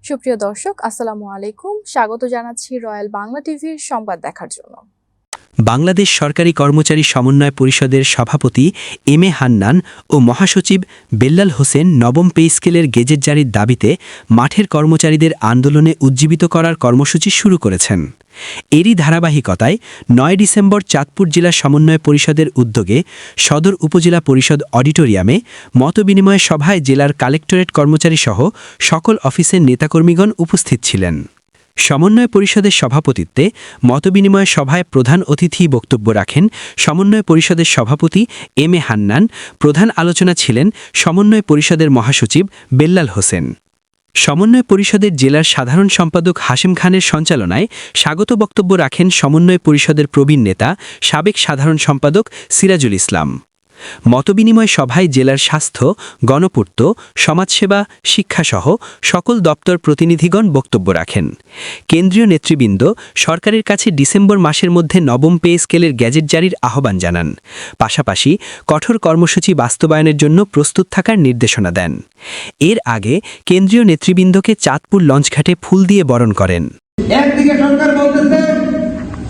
সুপ্রিয় দর্শক, আসসালামু আলাইকুম। স্বাগত জানাচ্ছি রয়্যাল বাংলা টিভির সংবাদ দেখার জন্য। বাংলাদেশ সরকারি কর্মচারী সমন্বয় পরিষদের সভাপতি এম এ হান্নান ও মহাসচিব বেল্লাল হোসেন নবম পে স্কেলের গেজেট জারির দাবিতে মাঠের কর্মচারীদের আন্দোলনে উজ্জীবিত করার কর্মসূচি শুরু করেছেন। এরই ধারাবাহিকতায় ৯ ডিসেম্বর চাঁদপুর জেলা সমন্বয় পরিষদের উদ্যোগে সদর উপজেলা পরিষদ অডিটোরিয়ামে মতবিনিময় সভায় জেলার কালেক্টরেট কর্মচারীসহ সকল অফিসের নেতাকর্মীগণ উপস্থিত ছিলেন। সমন্বয় পরিষদের সভাপতিত্বে মতবিনিময় সভায় প্রধান অতিথি বক্তব্য রাখেন সমন্বয় পরিষদের সভাপতি এম এ হান্নান। প্রধান আলোচনা ছিলেন সমন্বয় পরিষদের মহাসচিব বেল্লাল হোসেন। সমন্বয় পরিষদের জেলার সাধারণ সম্পাদক হাশেম খানের সঞ্চালনায় স্বাগত বক্তব্য রাখেন সমন্বয় পরিষদের প্রবীণ নেতা সাবেক সাধারণ সম্পাদক সিরাজুল ইসলাম। মতবিনিময় সভায় জেলার স্বাস্থ্য, গণপূর্ত, সমাজসেবা, শিক্ষাসহ সকল দপ্তর প্রতিনিধিগণ বক্তব্য রাখেন। কেন্দ্রীয় নেতৃবৃন্দ সরকারের কাছে ডিসেম্বর মাসের মধ্যে নবম পে স্কেলের গেজেট জারির আহ্বান জানান। পাশাপাশি কঠোর কর্মসূচি বাস্তবায়নের জন্য প্রস্তুত থাকার নির্দেশনা দেন। এর আগে কেন্দ্রীয় নেতৃবৃন্দকে চাঁদপুর লঞ্চঘাটে ফুল দিয়ে বরণ করেন। একদিকে সরকার বলতেছে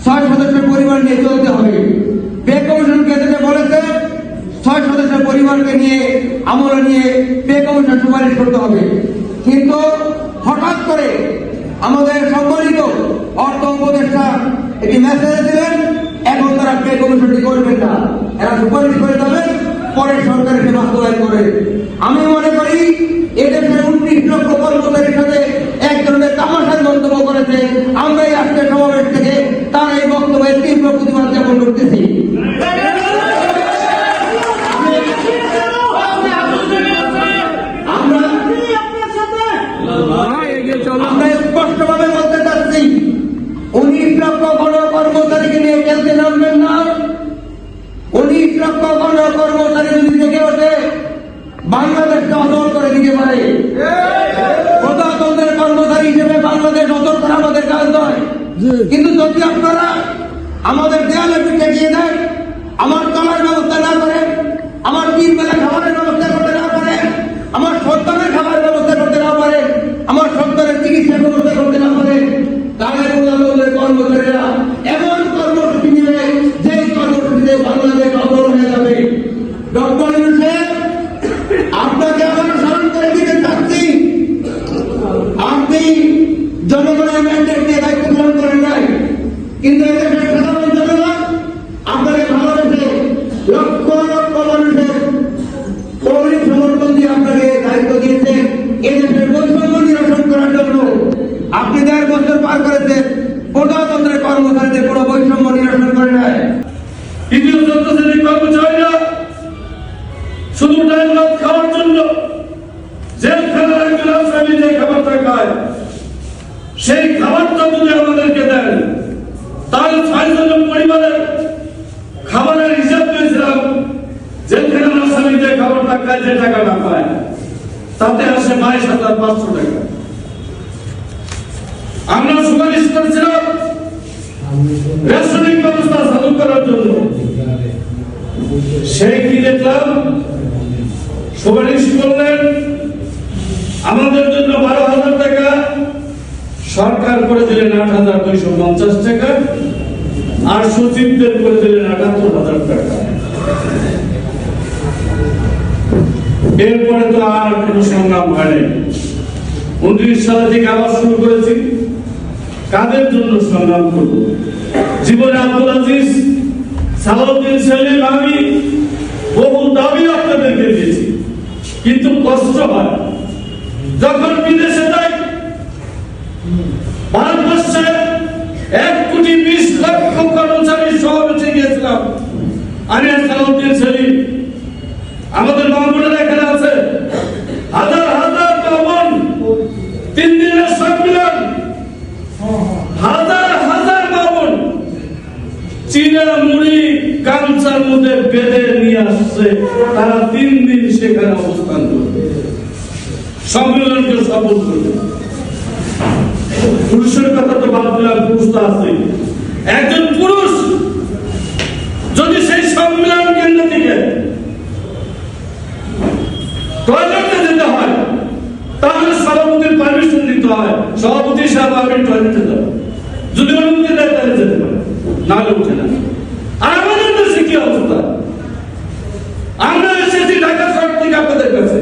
৬ সদস্যের পরিবার নিয়ে চলতে হবে, পে কমিশন গেজেটে বলেছে ৬ সদস্যের পরিবারকে নিয়ে আমলে নিয়ে পে কমিশন সুপারিশ করতে হবে। কিন্তু হঠাৎ করে আমাদের সম্মানিত অর্থ উপদেষ্টা একটি মেসেজ দিলেন, এখন তারা পে কমিশনটি করবেন না, এরা সুপারিশ করে যাবেন, পরে সরকার এটি বাস্তবায়ন করে। আমি মনে করি এদেশের 19 লক্ষ কর্মচারীর সাথে এক ধরনের তামাশার মন্তব্য করেছে। আমরা এই আজকের সমাবেশ থেকে তার এই বক্তব্যের তীব্র প্রতিবাদ জ্ঞাপন করতেছি। আমরা স্পষ্টভাবে বলতে চাচ্ছি, 19 লক্ষ কর্মচারীকে নিয়ে খেলতে নামবেন না। 19 লক্ষ কর্মচারী যদি থেকে ওঠে বাংলাদেশকে অচল করে দিতে পারে। প্রজাতন্ত্রের কর্মচারী হিসেবে বাংলাদেশ অচল করা আমাদের কাজ নয়। কিন্তু যদি আপনারা আমাদের দেয়ালে পিঠে দিয়ে দেন, আমার চলার ব্যবস্থা না করেন, আমার 3 বেলা খাবারের ব্যবস্থা করতে না পারেন, আমার সন্তানের খাবারের ব্যবস্থা করতে না পারেন, আমার সন্তানের চিকিৎসার ব্যবস্থা করতে না পারেন, তাহলে প্রজাতন্ত্রের কর্মচারীরা এমন কর্মসূচি নিবে যে কর্মসূচিতে বাংলাদেশ অচল হয়ে যাবে। ডক্টর ইউনূস, আপনাকে আবার স্মরণ করে দিতে চাচ্ছি, আপনি জনগণের ম্যান্ডেট নিয়ে দায়িত্ব গ্রহণ করেন নাই, কিন্তু এদেশের সাধারণ জনগণ আপনাকে ভালোবেসে লক্ষ লক্ষ মানুষের কর্মী সমর্থন দিয়ে আপনাকে দায়িত্ব দিয়েছে এদেশের বৈষম্য নিরসন করার জন্য। আপনি 1.5 বছর পার করেছেন, প্রজাতন্ত্রের কর্মচারীদের কোনো বৈষম্য নিরসন করে নাই। তৃতীয় চতুর্থ শ্রেণীর কর্মচারীরা শুধু ডাল ভাত খাওয়ার জন্য জেলখানার একজন আসামি যে খাবারটা খায়, সেই খাবারটা যদি আমাদেরকে দেন, তাহলে ৬ জনের পরিবারের খাবারের হিসাব পেয়েছিলাম। জেলখানার আসামি যে খাবারটা খায়, যে টাকাটা পায়, তাতে আসে 22,৫০০ টাকা। আমরা সুপারিশ করেছিলাম রেশনিং ব্যবস্থা চালু করার জন্য। সেই কি দেখলাম, সুপারিশ করলেন আমাদের জন্য 12,০০০ টাকা, সরকার করে দিলেন ৮,২৫০ টাকা, আর সচিবদের করে দিলেন ৭৮,০০০ টাকা। এরপরে তো আর কোনো সংগ্রাম হয়নি। 19 সালে থেকে আবার শুরু করেছি। কাদের জন্য সংগ্রাম করব? জীবনে আব্দুল আজিজ, সালাউদ্দিন সেলিম, আমি বহু দাবি আপনাদেরকে দিয়েছি, কিন্তু কষ্ট হয় যখন বিদেশে যাই। ভারতবর্ষে ১,২০,০০,০০০ কর্মচারী সমাবেশে গিয়েছিলাম। আমি আর সালাউদ্দিন সেলিম, আমাদের মামুনের এখানে আছে, হাজার হাজার মামুন, 3 দিনের সম্মেলন, হাজার হাজার মামুন চীনা মুড়ি গামছার মধ্যে বেঁধে নিয়ে আসছে। তারা 3 দিন সেখানে অবস্থান করবে, সম্মেলনকে সফল করবে। পুরুষের কথা তো বাদ দিলাম, পুরুষ তো আছে। একজন পুরুষ যদি সেই সম্মেলন কেন্দ্র থেকে টয়লেটে যেতে হয়, তাহলে সভাপতির পারমিশন দিতে হয়। সভাপতি সাহেব আমি টয়লেটে যাব, যদি অনুমতি দেয় তাহলে যেতে পারে, নাহলে উঠে না। আর আমাদের দেশে কি অবস্থা? আমরা এসেছি ঢাকা শহর থেকে আপনাদের কাছে,